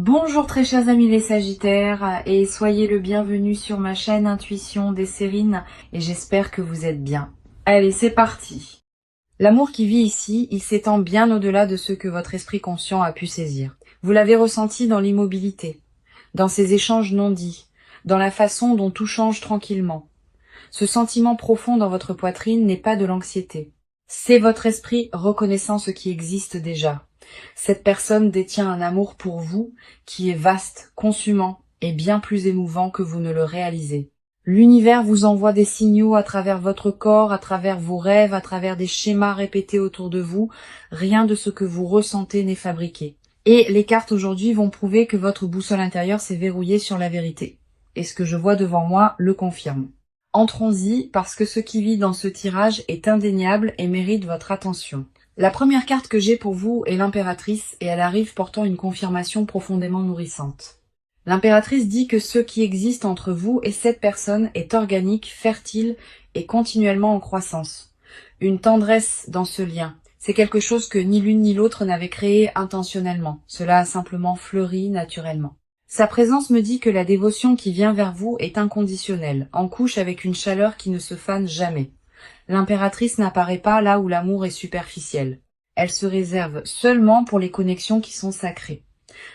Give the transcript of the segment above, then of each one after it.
Bonjour très chers amis les Sagittaires et soyez le bienvenu sur ma chaîne Intuition des Sérines et j'espère que vous êtes bien. Allez, c'est parti. L'amour qui vit ici, il s'étend bien au-delà de ce que votre esprit conscient a pu saisir. Vous l'avez ressenti dans l'immobilité, dans ces échanges non dits, dans la façon dont tout change tranquillement. Ce sentiment profond dans votre poitrine n'est pas de l'anxiété. C'est votre esprit reconnaissant ce qui existe déjà. Cette personne détient un amour pour vous qui est vaste, consumant et bien plus émouvant que vous ne le réalisez. L'univers vous envoie des signaux à travers votre corps, à travers vos rêves, à travers des schémas répétés autour de vous. Rien de ce que vous ressentez n'est fabriqué. Et les cartes aujourd'hui vont prouver que votre boussole intérieure s'est verrouillée sur la vérité. Et ce que je vois devant moi le confirme. Entrons-y parce que ce qui vit dans ce tirage est indéniable et mérite votre attention. La première carte que j'ai pour vous est l'impératrice et elle arrive portant une confirmation profondément nourrissante. L'impératrice dit que ce qui existe entre vous et cette personne est organique, fertile et continuellement en croissance. Une tendresse dans ce lien. C'est quelque chose que ni l'une ni l'autre n'avait créé intentionnellement. Cela a simplement fleuri naturellement. Sa présence me dit que la dévotion qui vient vers vous est inconditionnelle, en couche avec une chaleur qui ne se fane jamais. L'impératrice n'apparaît pas là où l'amour est superficiel. Elle se réserve seulement pour les connexions qui sont sacrées.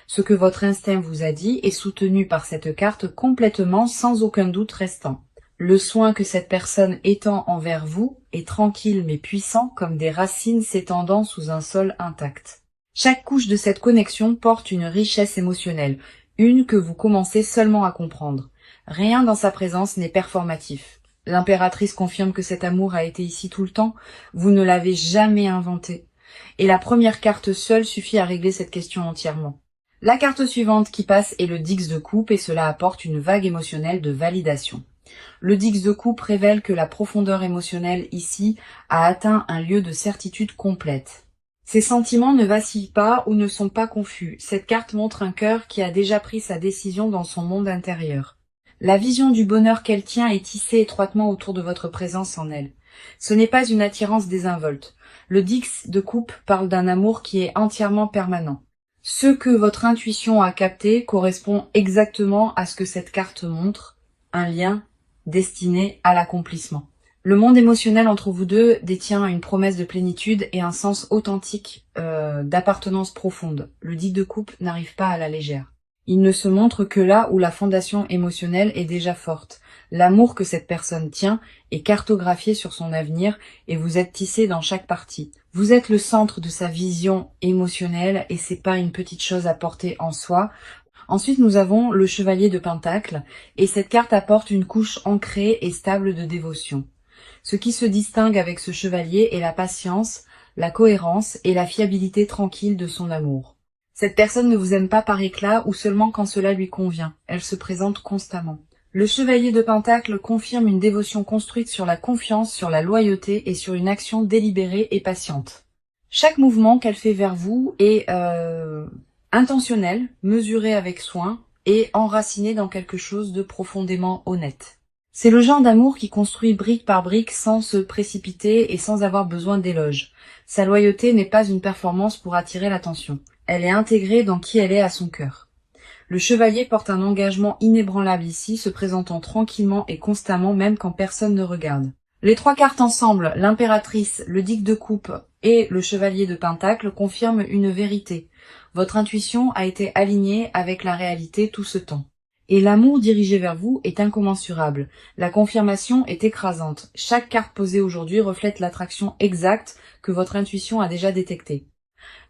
Ce que votre instinct vous a dit est soutenu par cette carte complètement sans aucun doute restant. Le soin que cette personne étend envers vous est tranquille mais puissant comme des racines s'étendant sous un sol intact. Chaque couche de cette connexion porte une richesse émotionnelle, une que vous commencez seulement à comprendre. Rien dans sa présence n'est performatif. L'impératrice confirme que cet amour a été ici tout le temps, vous ne l'avez jamais inventé. Et la première carte seule suffit à régler cette question entièrement. La carte suivante qui passe est le Dix de coupe et cela apporte une vague émotionnelle de validation. Le Dix de coupe révèle que la profondeur émotionnelle ici a atteint un lieu de certitude complète. Ces sentiments ne vacillent pas ou ne sont pas confus. Cette carte montre un cœur qui a déjà pris sa décision dans son monde intérieur. La vision du bonheur qu'elle tient est tissée étroitement autour de votre présence en elle. Ce n'est pas une attirance désinvolte. Le Dix de coupe parle d'un amour qui est entièrement permanent. Ce que votre intuition a capté correspond exactement à ce que cette carte montre, un lien destiné à l'accomplissement. Le monde émotionnel entre vous deux détient une promesse de plénitude et un sens authentique d'appartenance profonde. Le Dix de coupe n'arrive pas à la légère. Il ne se montre que là où la fondation émotionnelle est déjà forte. L'amour que cette personne tient est cartographié sur son avenir et vous êtes tissé dans chaque partie. Vous êtes le centre de sa vision émotionnelle et c'est pas une petite chose à porter en soi. Ensuite, nous avons le Chevalier de Pentacle et cette carte apporte une couche ancrée et stable de dévotion. Ce qui se distingue avec ce chevalier est la patience, la cohérence et la fiabilité tranquille de son amour. Cette personne ne vous aime pas par éclat ou seulement quand cela lui convient. Elle se présente constamment. Le Chevalier de Pentacle confirme une dévotion construite sur la confiance, sur la loyauté et sur une action délibérée et patiente. Chaque mouvement qu'elle fait vers vous est intentionnel, mesuré avec soin et enraciné dans quelque chose de profondément honnête. C'est le genre d'amour qui construit brique par brique sans se précipiter et sans avoir besoin d'éloges. Sa loyauté n'est pas une performance pour attirer l'attention. Elle est intégrée dans qui elle est à son cœur. Le chevalier porte un engagement inébranlable ici, se présentant tranquillement et constamment même quand personne ne regarde. Les trois cartes ensemble, l'impératrice, le Dix de coupe et le Chevalier de Pentacle confirment une vérité. Votre intuition a été alignée avec la réalité tout ce temps. Et l'amour dirigé vers vous est incommensurable. La confirmation est écrasante. Chaque carte posée aujourd'hui reflète l'attraction exacte que votre intuition a déjà détectée.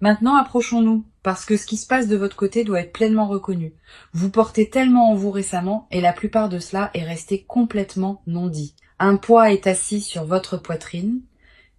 Maintenant, approchons-nous, parce que ce qui se passe de votre côté doit être pleinement reconnu. Vous portez tellement en vous récemment, et la plupart de cela est resté complètement non dit. Un poids est assis sur votre poitrine,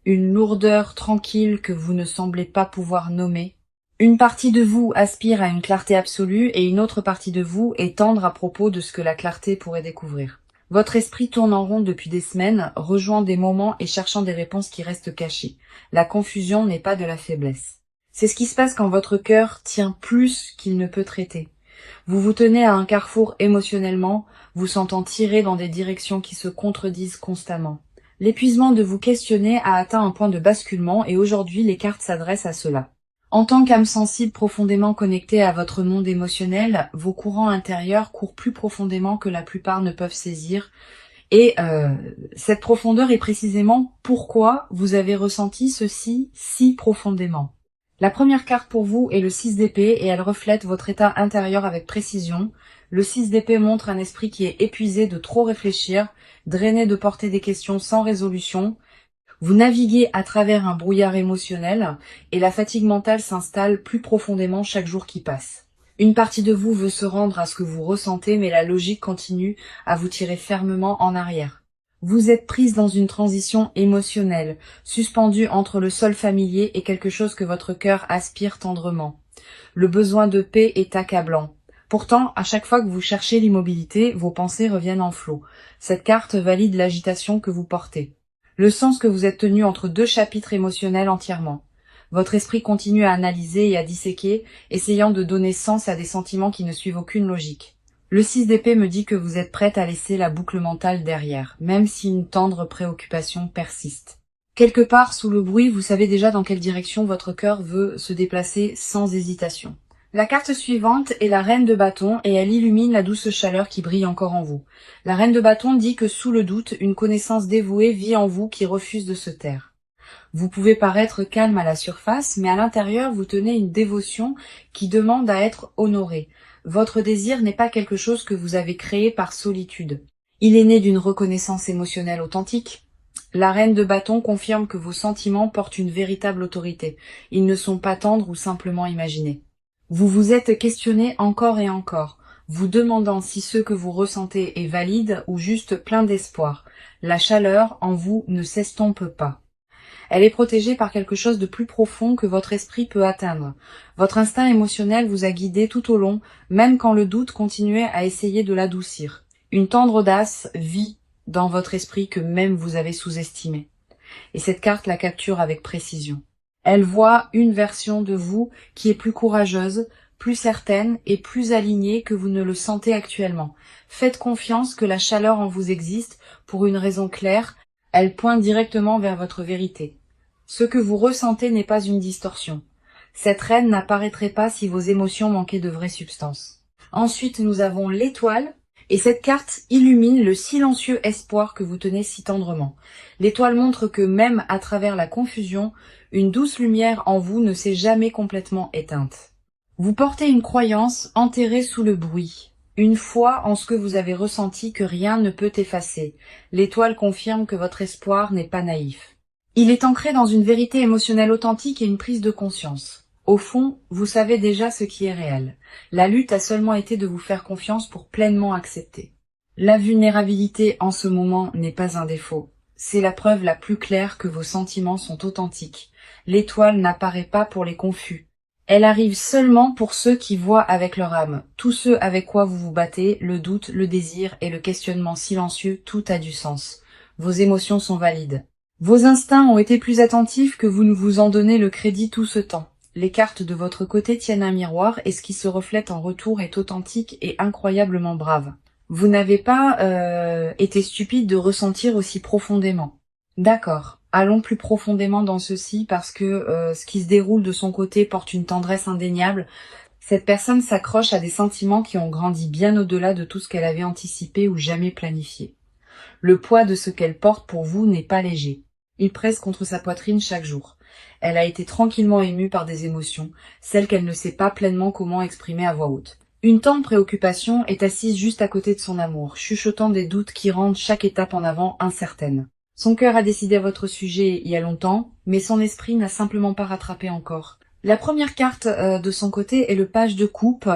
une lourdeur tranquille que vous ne semblez pas pouvoir nommer. Une partie de vous aspire à une clarté absolue et une autre partie de vous est tendre à propos de ce que la clarté pourrait découvrir. Votre esprit tourne en rond depuis des semaines, rejoint des moments et cherchant des réponses qui restent cachées. La confusion n'est pas de la faiblesse. C'est ce qui se passe quand votre cœur tient plus qu'il ne peut traiter. Vous vous tenez à un carrefour émotionnellement, vous sentant tiré dans des directions qui se contredisent constamment. L'épuisement de vous questionner a atteint un point de basculement et aujourd'hui les cartes s'adressent à cela. En tant qu'âme sensible profondément connectée à votre monde émotionnel, vos courants intérieurs courent plus profondément que la plupart ne peuvent saisir. Et cette profondeur est précisément pourquoi vous avez ressenti ceci si profondément. La première carte pour vous est le 6 d'épée et elle reflète votre état intérieur avec précision. Le 6 d'épée montre un esprit qui est épuisé de trop réfléchir, drainé de porter des questions sans résolution. Vous naviguez à travers un brouillard émotionnel et la fatigue mentale s'installe plus profondément chaque jour qui passe. Une partie de vous veut se rendre à ce que vous ressentez, mais la logique continue à vous tirer fermement en arrière. Vous êtes prise dans une transition émotionnelle, suspendue entre le sol familier et quelque chose que votre cœur aspire tendrement. Le besoin de paix est accablant. Pourtant, à chaque fois que vous cherchez l'immobilité, vos pensées reviennent en flot. Cette carte valide l'agitation que vous portez. Le sens que vous êtes tenu entre deux chapitres émotionnels entièrement. Votre esprit continue à analyser et à disséquer, essayant de donner sens à des sentiments qui ne suivent aucune logique. Le 6 d'épée me dit que vous êtes prête à laisser la boucle mentale derrière, même si une tendre préoccupation persiste. Quelque part sous le bruit, vous savez déjà dans quelle direction votre cœur veut se déplacer sans hésitation. La carte suivante est la reine de bâton et elle illumine la douce chaleur qui brille encore en vous. La reine de bâton dit que sous le doute, une connaissance dévouée vit en vous qui refuse de se taire. Vous pouvez paraître calme à la surface, mais à l'intérieur, vous tenez une dévotion qui demande à être honorée. Votre désir n'est pas quelque chose que vous avez créé par solitude. Il est né d'une reconnaissance émotionnelle authentique. La reine de bâton confirme que vos sentiments portent une véritable autorité. Ils ne sont pas tendres ou simplement imaginés. Vous vous êtes questionné encore et encore, vous demandant si ce que vous ressentez est valide ou juste plein d'espoir. La chaleur en vous ne s'estompe pas. Elle est protégée par quelque chose de plus profond que votre esprit peut atteindre. Votre instinct émotionnel vous a guidé tout au long, même quand le doute continuait à essayer de l'adoucir. Une tendre audace vit dans votre esprit que même vous avez sous-estimé. Et cette carte la capture avec précision. Elle voit une version de vous qui est plus courageuse, plus certaine et plus alignée que vous ne le sentez actuellement. Faites confiance que la chaleur en vous existe pour une raison claire. Elle pointe directement vers votre vérité. Ce que vous ressentez n'est pas une distorsion. Cette reine n'apparaîtrait pas si vos émotions manquaient de vraie substance. Ensuite, nous avons l'étoile, et cette carte illumine le silencieux espoir que vous tenez si tendrement. L'étoile montre que même à travers la confusion, une douce lumière en vous ne s'est jamais complètement éteinte. Vous portez une croyance enterrée sous le bruit. Une foi en ce que vous avez ressenti que rien ne peut effacer. L'étoile confirme que votre espoir n'est pas naïf. Il est ancré dans une vérité émotionnelle authentique et une prise de conscience. Au fond, vous savez déjà ce qui est réel. La lutte a seulement été de vous faire confiance pour pleinement accepter. La vulnérabilité en ce moment n'est pas un défaut. C'est la preuve la plus claire que vos sentiments sont authentiques. L'étoile n'apparaît pas pour les confus. Elle arrive seulement pour ceux qui voient avec leur âme. Tous ceux avec quoi vous vous battez, le doute, le désir et le questionnement silencieux, tout a du sens. Vos émotions sont valides. Vos instincts ont été plus attentifs que vous ne vous en donnez le crédit tout ce temps. Les cartes de votre côté tiennent un miroir et ce qui se reflète en retour est authentique et incroyablement brave. Vous n'avez pas été stupide de ressentir aussi profondément. D'accord. Allons plus profondément dans ceci parce que ce qui se déroule de son côté porte une tendresse indéniable. Cette personne s'accroche à des sentiments qui ont grandi bien au-delà de tout ce qu'elle avait anticipé ou jamais planifié. Le poids de ce qu'elle porte pour vous n'est pas léger. Il presse contre sa poitrine chaque jour. Elle a été tranquillement émue par des émotions, celles qu'elle ne sait pas pleinement comment exprimer à voix haute. Une tendre préoccupation est assise juste à côté de son amour, chuchotant des doutes qui rendent chaque étape en avant incertaine. Son cœur a décidé à votre sujet il y a longtemps, mais son esprit n'a simplement pas rattrapé encore. La première carte de son côté est le page de coupe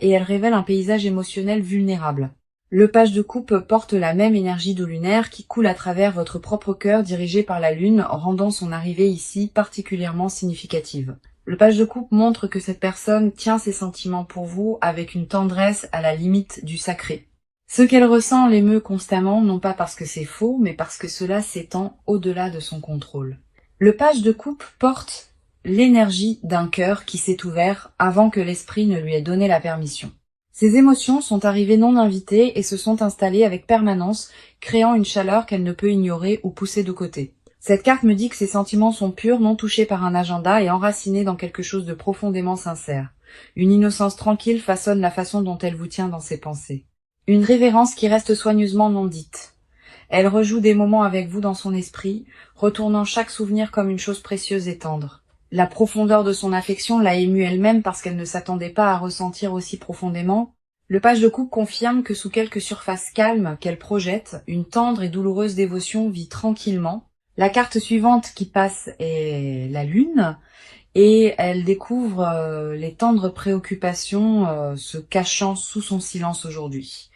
et elle révèle un paysage émotionnel vulnérable. Le page de coupe porte la même énergie d'eau lunaire qui coule à travers votre propre cœur dirigé par la lune, rendant son arrivée ici particulièrement significative. Le page de coupe montre que cette personne tient ses sentiments pour vous avec une tendresse à la limite du sacré. Ce qu'elle ressent l'émeut constamment, non pas parce que c'est faux, mais parce que cela s'étend au-delà de son contrôle. Le page de coupe porte l'énergie d'un cœur qui s'est ouvert avant que l'esprit ne lui ait donné la permission. Ces émotions sont arrivées non invitées et se sont installées avec permanence, créant une chaleur qu'elle ne peut ignorer ou pousser de côté. Cette carte me dit que ces sentiments sont purs, non touchés par un agenda et enracinés dans quelque chose de profondément sincère. Une innocence tranquille façonne la façon dont elle vous tient dans ses pensées. Une révérence qui reste soigneusement non dite. Elle rejoue des moments avec vous dans son esprit, retournant chaque souvenir comme une chose précieuse et tendre. La profondeur de son affection l'a émue elle-même parce qu'elle ne s'attendait pas à ressentir aussi profondément. Le page de coupe confirme que sous quelques surfaces calmes qu'elle projette, une tendre et douloureuse dévotion vit tranquillement. La carte suivante qui passe est la lune, et elle découvre les tendres préoccupations se cachant sous son silence aujourd'hui.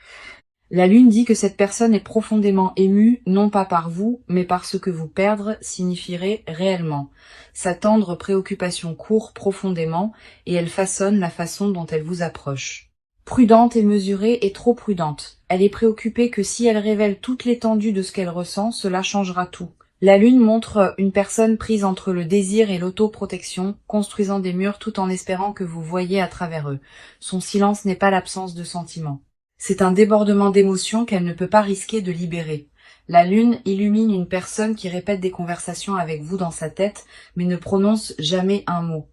La lune dit que cette personne est profondément émue, non pas par vous, mais par ce que vous perdre signifierait réellement. Sa tendre préoccupation court profondément, et elle façonne la façon dont elle vous approche. Prudente et mesurée et trop prudente. Elle est préoccupée que si elle révèle toute l'étendue de ce qu'elle ressent, cela changera tout. La lune montre une personne prise entre le désir et l'autoprotection, construisant des murs tout en espérant que vous voyiez à travers eux. Son silence n'est pas l'absence de sentiments. C'est un débordement d'émotions qu'elle ne peut pas risquer de libérer. La lune illumine une personne qui répète des conversations avec vous dans sa tête, mais ne prononce jamais un mot.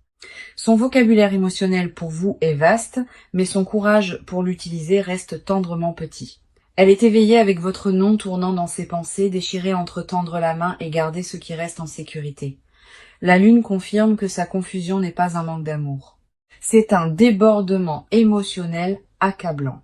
Son vocabulaire émotionnel pour vous est vaste, mais son courage pour l'utiliser reste tendrement petit. Elle est éveillée avec votre nom tournant dans ses pensées, déchirée entre tendre la main et garder ce qui reste en sécurité. La lune confirme que sa confusion n'est pas un manque d'amour. C'est un débordement émotionnel accablant.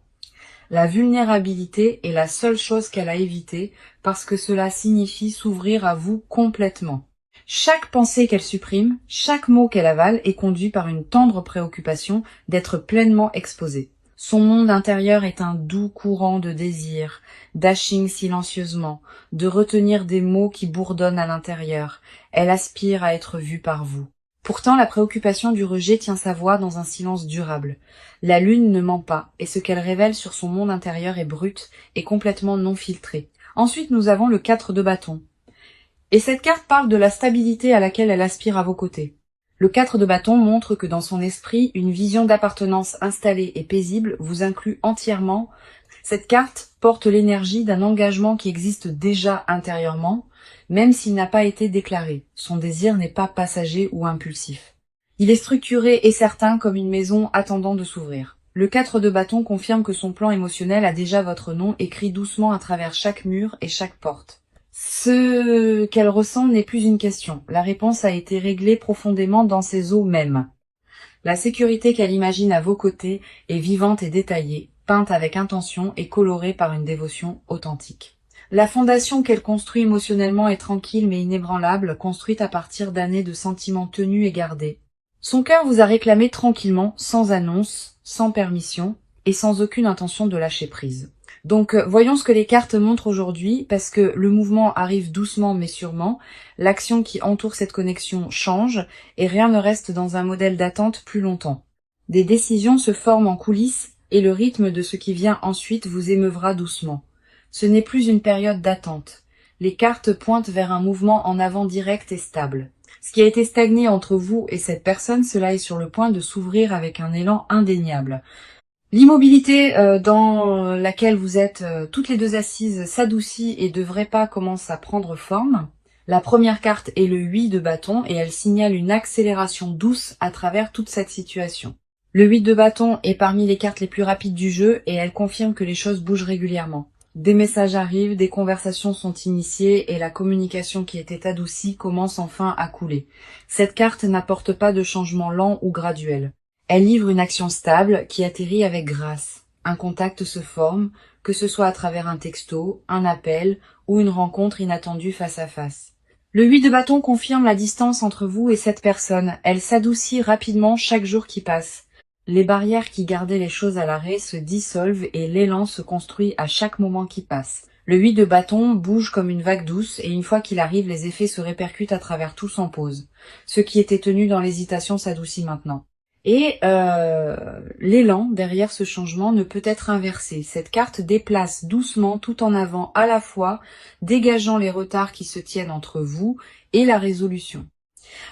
La vulnérabilité est la seule chose qu'elle a évitée parce que cela signifie s'ouvrir à vous complètement. Chaque pensée qu'elle supprime, chaque mot qu'elle avale est conduit par une tendre préoccupation d'être pleinement exposée. Son monde intérieur est un doux courant de désir, d'aching silencieusement, de retenir des mots qui bourdonnent à l'intérieur. Elle aspire à être vue par vous. Pourtant, la préoccupation du rejet tient sa voix dans un silence durable. La lune ne ment pas, et ce qu'elle révèle sur son monde intérieur est brut et complètement non filtré. Ensuite, nous avons le 4 de bâton. Et cette carte parle de la stabilité à laquelle elle aspire à vos côtés. Le 4 de bâton montre que dans son esprit, une vision d'appartenance installée et paisible vous inclut entièrement. Cette carte porte l'énergie d'un engagement qui existe déjà intérieurement, même s'il n'a pas été déclaré. Son désir n'est pas passager ou impulsif. Il est structuré et certain comme une maison attendant de s'ouvrir. Le 4 de bâton confirme que son plan émotionnel a déjà votre nom écrit doucement à travers chaque mur et chaque porte. Ce qu'elle ressent n'est plus une question. La réponse a été réglée profondément dans ses os mêmes. La sécurité qu'elle imagine à vos côtés est vivante et détaillée, peinte avec intention et colorée par une dévotion authentique. La fondation qu'elle construit émotionnellement est tranquille mais inébranlable, construite à partir d'années de sentiments tenus et gardés. Son cœur vous a réclamé tranquillement, sans annonce, sans permission et sans aucune intention de lâcher prise. Donc voyons ce que les cartes montrent aujourd'hui, parce que le mouvement arrive doucement mais sûrement, l'action qui entoure cette connexion change et rien ne reste dans un modèle d'attente plus longtemps. Des décisions se forment en coulisses et le rythme de ce qui vient ensuite vous émeuvra doucement. Ce n'est plus une période d'attente. Les cartes pointent vers un mouvement en avant direct et stable. Ce qui a été stagné entre vous et cette personne, cela est sur le point de s'ouvrir avec un élan indéniable. L'immobilité dans laquelle vous êtes toutes les deux assises s'adoucit et de vrais pas commencent à prendre forme. La première carte est le 8 de bâton et elle signale une accélération douce à travers toute cette situation. Le 8 de bâton est parmi les cartes les plus rapides du jeu et elle confirme que les choses bougent régulièrement. Des messages arrivent, des conversations sont initiées et la communication qui était adoucie commence enfin à couler. Cette carte n'apporte pas de changement lent ou graduel. Elle livre une action stable qui atterrit avec grâce. Un contact se forme, que ce soit à travers un texto, un appel ou une rencontre inattendue face à face. Le 8 de bâton confirme la distance entre vous et cette personne. Elle s'adoucit rapidement chaque jour qui passe. Les barrières qui gardaient les choses à l'arrêt se dissolvent et l'élan se construit à chaque moment qui passe. Le 8 de bâton bouge comme une vague douce et une fois qu'il arrive, les effets se répercutent à travers tout sans pause. Ce qui était tenu dans l'hésitation s'adoucit maintenant. Et l'élan derrière ce changement ne peut être inversé. Cette carte déplace doucement tout en avant à la fois, dégageant les retards qui se tiennent entre vous et la résolution.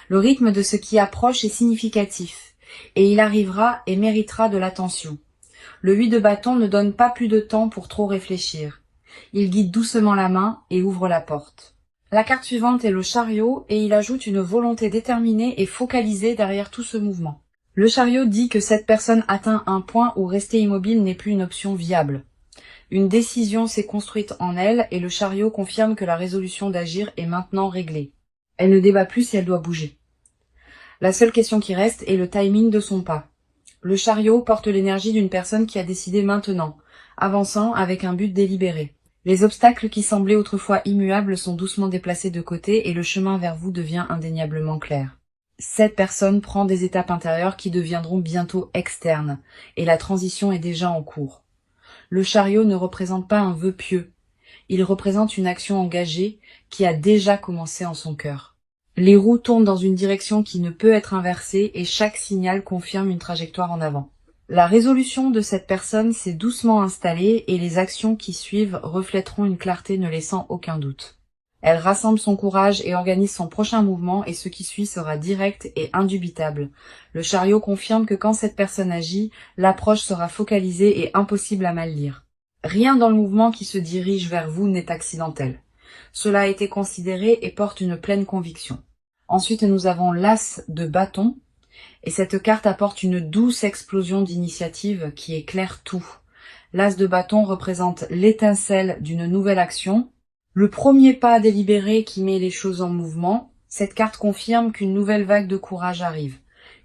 Le rythme de ce qui approche est significatif, et il arrivera et méritera de l'attention. Le 8 de bâton ne donne pas plus de temps pour trop réfléchir. Il guide doucement la main et ouvre la porte. La carte suivante est le chariot et il ajoute une volonté déterminée et focalisée derrière tout ce mouvement. Le chariot dit que cette personne atteint un point où rester immobile n'est plus une option viable. Une décision s'est construite en elle et le chariot confirme que la résolution d'agir est maintenant réglée. Elle ne débat plus si elle doit bouger. La seule question qui reste est le timing de son pas. Le chariot porte l'énergie d'une personne qui a décidé maintenant, avançant avec un but délibéré. Les obstacles qui semblaient autrefois immuables sont doucement déplacés de côté et le chemin vers vous devient indéniablement clair. Cette personne prend des étapes intérieures qui deviendront bientôt externes, et la transition est déjà en cours. Le chariot ne représente pas un vœu pieux, il représente une action engagée qui a déjà commencé en son cœur. Les roues tournent dans une direction qui ne peut être inversée et chaque signal confirme une trajectoire en avant. La résolution de cette personne s'est doucement installée et les actions qui suivent reflèteront une clarté ne laissant aucun doute. Elle rassemble son courage et organise son prochain mouvement et ce qui suit sera direct et indubitable. Le chariot confirme que quand cette personne agit, l'approche sera focalisée et impossible à mal lire. Rien dans le mouvement qui se dirige vers vous n'est accidentel. Cela a été considéré et porte une pleine conviction. Ensuite, nous avons l'as de bâton. Et cette carte apporte une douce explosion d'initiative qui éclaire tout. L'as de bâton représente l'étincelle d'une nouvelle action, le premier pas délibéré qui met les choses en mouvement. Cette carte confirme qu'une nouvelle vague de courage arrive,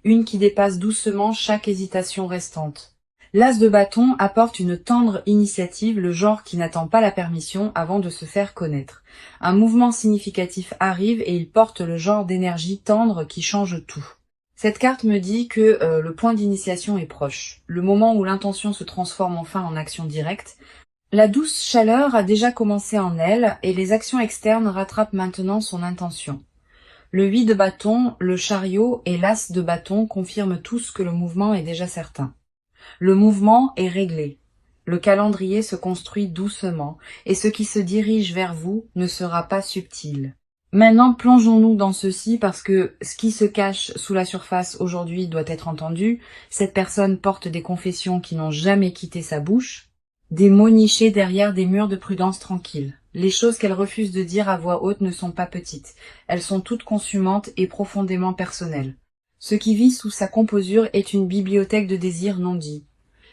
une qui dépasse doucement chaque hésitation restante. L'as de bâton apporte une tendre initiative, le genre qui n'attend pas la permission avant de se faire connaître. Un mouvement significatif arrive et il porte le genre d'énergie tendre qui change tout. Cette carte me dit que le point d'initiation est proche, le moment où l'intention se transforme enfin en action directe. La douce chaleur a déjà commencé en elle et les actions externes rattrapent maintenant son intention. Le 8 de bâton, le chariot et l'as de bâton confirment tous que le mouvement est déjà certain. Le mouvement est réglé. Le calendrier se construit doucement et ce qui se dirige vers vous ne sera pas subtil. Maintenant, plongeons-nous dans ceci parce que ce qui se cache sous la surface aujourd'hui doit être entendu. Cette personne porte des confessions qui n'ont jamais quitté sa bouche, des mots nichés derrière des murs de prudence tranquille. Les choses qu'elle refuse de dire à voix haute ne sont pas petites. Elles sont toutes consumantes et profondément personnelles. Ce qui vit sous sa composure est une bibliothèque de désirs non dits.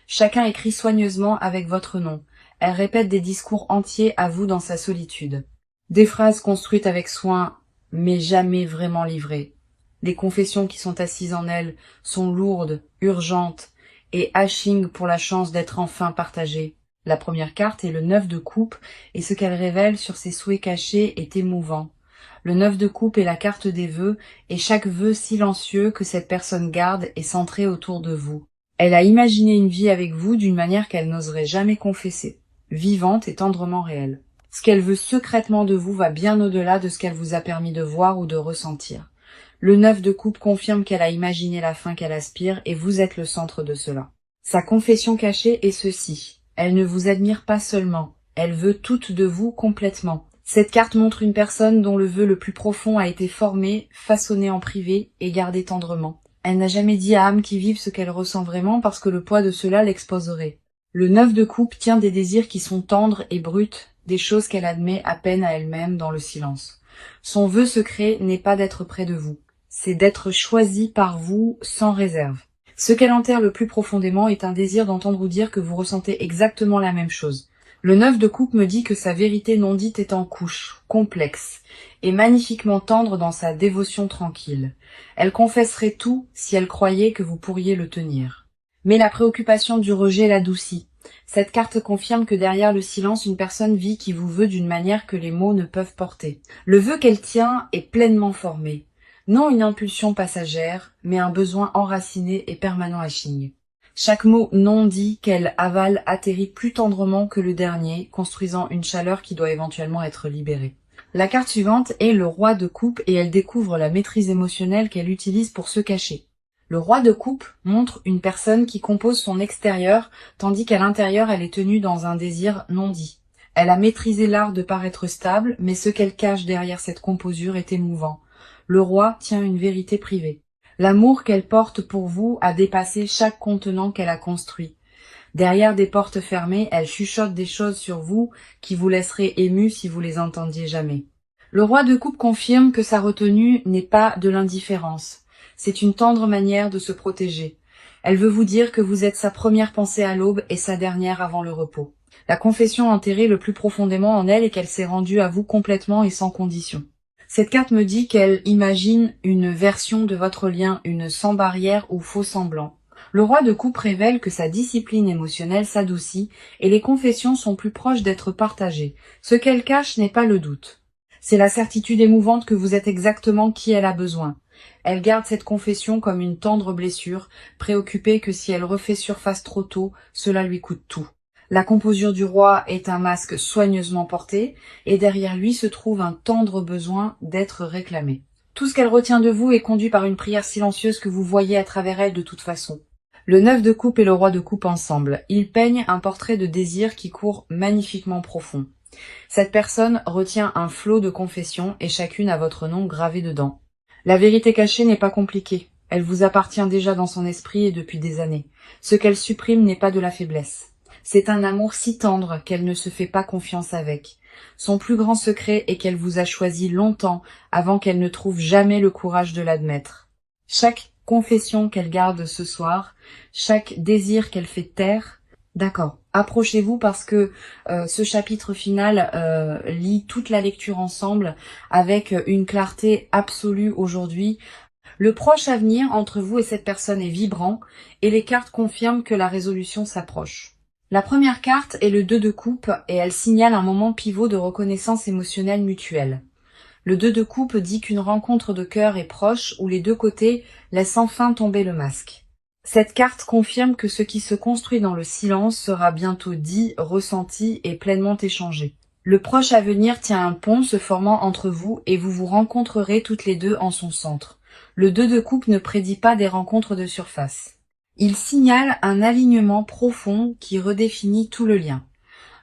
Chacun écrit soigneusement avec votre nom. Elle répète des discours entiers à vous dans sa solitude. Des phrases construites avec soin, mais jamais vraiment livrées. Les confessions qui sont assises en elle sont lourdes, urgentes, et hashing pour la chance d'être enfin partagées. La première carte est le 9 de coupe, et ce qu'elle révèle sur ses souhaits cachés est émouvant. Le 9 de coupe est la carte des vœux, et chaque vœu silencieux que cette personne garde est centré autour de vous. Elle a imaginé une vie avec vous d'une manière qu'elle n'oserait jamais confesser, vivante et tendrement réelle. Ce qu'elle veut secrètement de vous va bien au-delà de ce qu'elle vous a permis de voir ou de ressentir. Le 9 de coupe confirme qu'elle a imaginé la fin qu'elle aspire et vous êtes le centre de cela. Sa confession cachée est ceci. Elle ne vous admire pas seulement, elle veut toute de vous complètement. Cette carte montre une personne dont le vœu le plus profond a été formé, façonné en privé et gardé tendrement. Elle n'a jamais dit à âme qui vive ce qu'elle ressent vraiment parce que le poids de cela l'exposerait. Le 9 de coupe tient des désirs qui sont tendres et bruts, des choses qu'elle admet à peine à elle-même dans le silence. Son vœu secret n'est pas d'être près de vous, c'est d'être choisi par vous sans réserve. Ce qu'elle enterre le plus profondément est un désir d'entendre vous dire que vous ressentez exactement la même chose. Le 9 de coupe me dit que sa vérité non dite est en couche, complexe, et magnifiquement tendre dans sa dévotion tranquille. Elle confesserait tout si elle croyait que vous pourriez le tenir. Mais la préoccupation du rejet l'adoucit. Cette carte confirme que derrière le silence, une personne vit qui vous veut d'une manière que les mots ne peuvent porter. Le vœu qu'elle tient est pleinement formé. Non une impulsion passagère, mais un besoin enraciné et permanent à Ching. Chaque mot non dit qu'elle avale atterrit plus tendrement que le dernier, construisant une chaleur qui doit éventuellement être libérée. La carte suivante est le roi de coupe et elle découvre la maîtrise émotionnelle qu'elle utilise pour se cacher. Le roi de coupe montre une personne qui compose son extérieur, tandis qu'à l'intérieur elle est tenue dans un désir non dit. Elle a maîtrisé l'art de paraître stable, mais ce qu'elle cache derrière cette composure est émouvant. Le roi tient une vérité privée. L'amour qu'elle porte pour vous a dépassé chaque contenant qu'elle a construit. Derrière des portes fermées, elle chuchote des choses sur vous qui vous laisseraient ému si vous les entendiez jamais. Le roi de coupe confirme que sa retenue n'est pas de l'indifférence. C'est une tendre manière de se protéger. Elle veut vous dire que vous êtes sa première pensée à l'aube et sa dernière avant le repos. La confession enterrée le plus profondément en elle est qu'elle s'est rendue à vous complètement et sans condition. Cette carte me dit qu'elle imagine une version de votre lien, une sans barrière ou faux semblant. Le roi de coupe révèle que sa discipline émotionnelle s'adoucit et les confessions sont plus proches d'être partagées. Ce qu'elle cache n'est pas le doute. C'est la certitude émouvante que vous êtes exactement qui elle a besoin. Elle garde cette confession comme une tendre blessure, préoccupée que si elle refait surface trop tôt, cela lui coûte tout. La composure du roi est un masque soigneusement porté, et derrière lui se trouve un tendre besoin d'être réclamé. Tout ce qu'elle retient de vous est conduit par une prière silencieuse que vous voyez à travers elle de toute façon. Le 9 de coupe et le roi de coupe ensemble. Ils peignent un portrait de désir qui court magnifiquement profond. Cette personne retient un flot de confessions et chacune a votre nom gravé dedans. La vérité cachée n'est pas compliquée. Elle vous appartient déjà dans son esprit et depuis des années. Ce qu'elle supprime n'est pas de la faiblesse. C'est un amour si tendre qu'elle ne se fait pas confiance avec. Son plus grand secret est qu'elle vous a choisi longtemps avant qu'elle ne trouve jamais le courage de l'admettre. Chaque confession qu'elle garde ce soir, chaque désir qu'elle fait taire, d'accord, approchez-vous parce que ce chapitre final lit toute la lecture ensemble avec une clarté absolue aujourd'hui. Le proche avenir entre vous et cette personne est vibrant et les cartes confirment que la résolution s'approche. La première carte est le 2 de coupe et elle signale un moment pivot de reconnaissance émotionnelle mutuelle. Le 2 de coupe dit qu'une rencontre de cœur est proche où les deux côtés laissent enfin tomber le masque. Cette carte confirme que ce qui se construit dans le silence sera bientôt dit, ressenti et pleinement échangé. Le proche avenir tient un pont se formant entre vous et vous vous rencontrerez toutes les deux en son centre. Le 2 de coupe ne prédit pas des rencontres de surface. Il signale un alignement profond qui redéfinit tout le lien.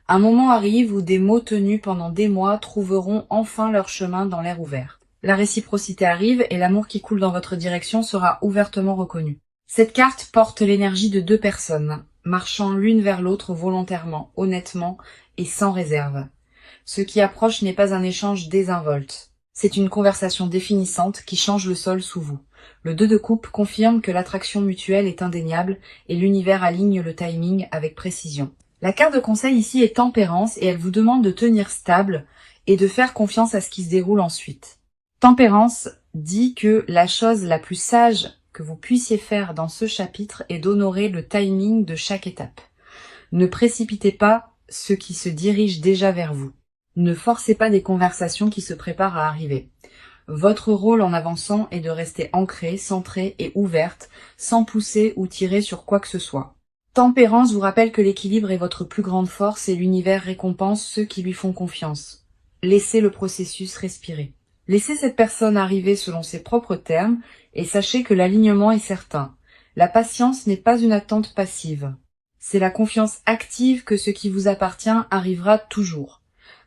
Un moment arrive où des mots tenus pendant des mois trouveront enfin leur chemin dans l'air ouvert. La réciprocité arrive et l'amour qui coule dans votre direction sera ouvertement reconnu. Cette carte porte l'énergie de deux personnes, marchant l'une vers l'autre volontairement, honnêtement et sans réserve. Ce qui approche n'est pas un échange désinvolte. C'est une conversation définissante qui change le sol sous vous. Le 2 de coupe confirme que l'attraction mutuelle est indéniable et l'univers aligne le timing avec précision. La carte de conseil ici est tempérance et elle vous demande de tenir stable et de faire confiance à ce qui se déroule ensuite. Tempérance dit que la chose la plus sage que vous puissiez faire dans ce chapitre est d'honorer le timing de chaque étape. Ne précipitez pas ce qui se dirige déjà vers vous. Ne forcez pas des conversations qui se préparent à arriver. Votre rôle en avançant est de rester ancrée, centrée et ouverte, sans pousser ou tirer sur quoi que ce soit. Tempérance vous rappelle que l'équilibre est votre plus grande force et l'univers récompense ceux qui lui font confiance. Laissez le processus respirer. Laissez cette personne arriver selon ses propres termes et sachez que l'alignement est certain. La patience n'est pas une attente passive. C'est la confiance active que ce qui vous appartient arrivera toujours.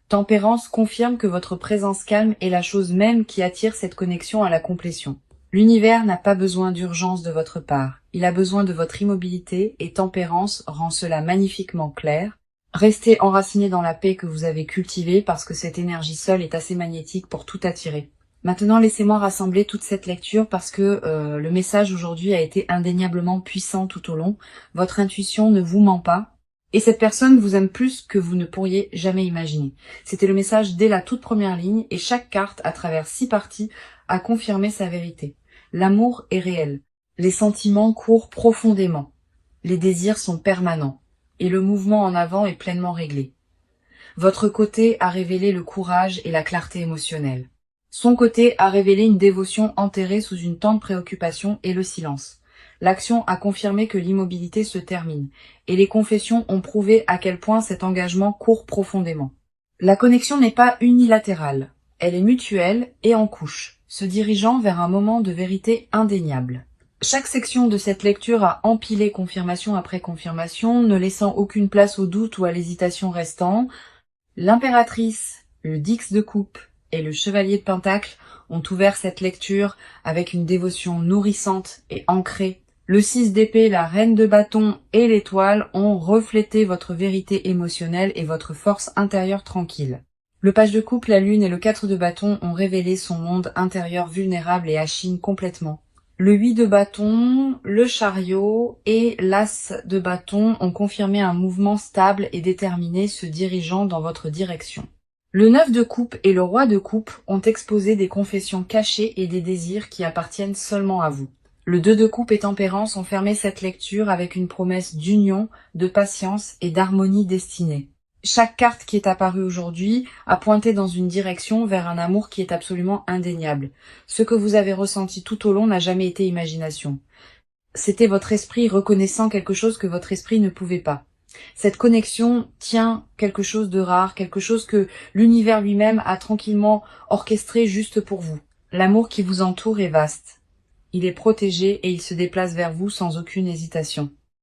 Tempérance confirme que votre présence calme est la chose même qui attire cette connexion à la complétion. L'univers n'a pas besoin d'urgence de votre part. Il a besoin de votre immobilité et Tempérance rend cela magnifiquement clair. Restez enraciné dans la paix que vous avez cultivée parce que cette énergie seule est assez magnétique pour tout attirer. Maintenant, laissez-moi rassembler toute cette lecture parce que le message aujourd'hui a été indéniablement puissant tout au long. Votre intuition ne vous ment pas. Et cette personne vous aime plus que vous ne pourriez jamais imaginer. C'était le message dès la toute première ligne et chaque carte, à travers 6 parties, a confirmé sa vérité. L'amour est réel. Les sentiments courent profondément. Les désirs sont permanents. Et le mouvement en avant est pleinement réglé. Votre côté a révélé le courage et la clarté émotionnelle. Son côté a révélé une dévotion enterrée sous une tendre préoccupation et le silence. L'action a confirmé que l'immobilité se termine, et les confessions ont prouvé à quel point cet engagement court profondément. La connexion n'est pas unilatérale, elle est mutuelle et en couche, se dirigeant vers un moment de vérité indéniable. Chaque section de cette lecture a empilé confirmation après confirmation, ne laissant aucune place au doute ou à l'hésitation restant. L'impératrice, le Dix de coupe et le chevalier de pentacle ont ouvert cette lecture avec une dévotion nourrissante et ancrée. Le 6 d'épée, la reine de bâton et l'étoile ont reflété votre vérité émotionnelle et votre force intérieure tranquille. Le page de coupe, la lune et le 4 de bâton ont révélé son monde intérieur vulnérable et achine complètement. Le 8 de bâton, le chariot et l'as de bâton ont confirmé un mouvement stable et déterminé se dirigeant dans votre direction. Le 9 de coupe et le roi de coupe ont exposé des confessions cachées et des désirs qui appartiennent seulement à vous. Le 2 de coupe et tempérance ont fermé cette lecture avec une promesse d'union, de patience et d'harmonie destinée. Chaque carte qui est apparue aujourd'hui a pointé dans une direction vers un amour qui est absolument indéniable. Ce que vous avez ressenti tout au long n'a jamais été imagination. C'était votre esprit reconnaissant quelque chose que votre esprit ne pouvait pas. Cette connexion tient quelque chose de rare, quelque chose que l'univers lui-même a tranquillement orchestré juste pour vous. L'amour qui vous entoure est vaste. Il est protégé et il se déplace vers vous sans aucune hésitation.